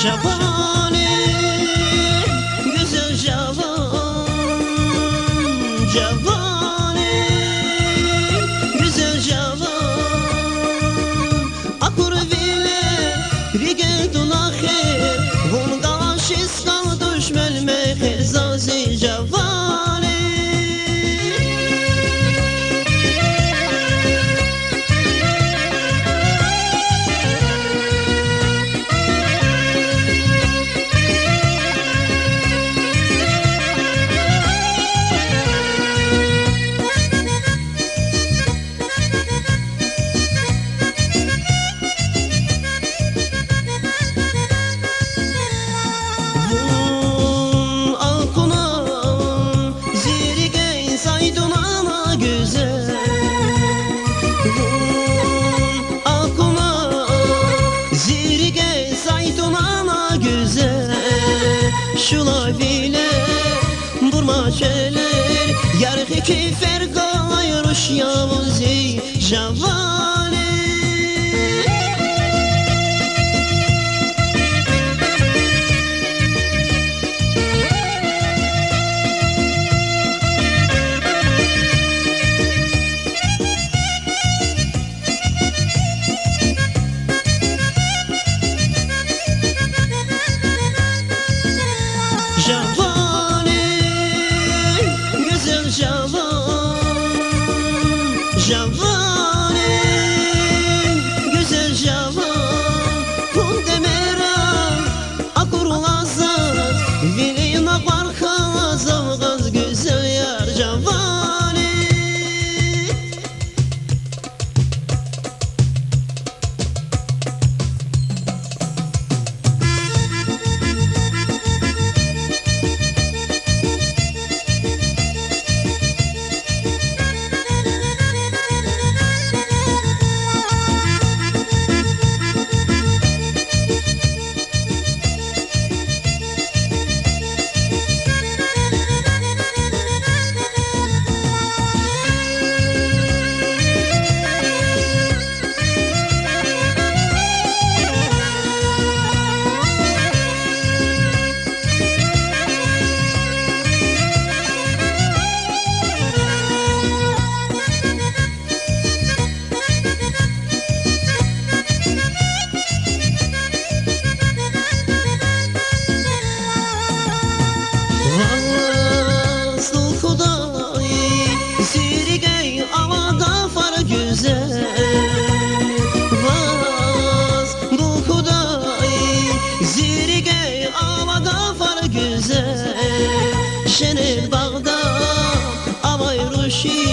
Javane, güzel Javane, güzel Javan. Akur vile, rigel dulahir, hun galaşis kal düşmel meher zazi Javane. Şula bile burma şeyler yargı ki ferga yürüş yavuzi Javane. Javane, güzel Javane, güzel Javan. Kun demeram akur azat, vilina barka zavgaz güzel yar Javane. Şene bağda avay ruşi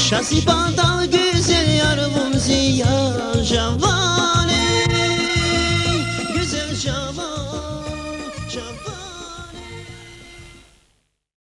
şasi bağda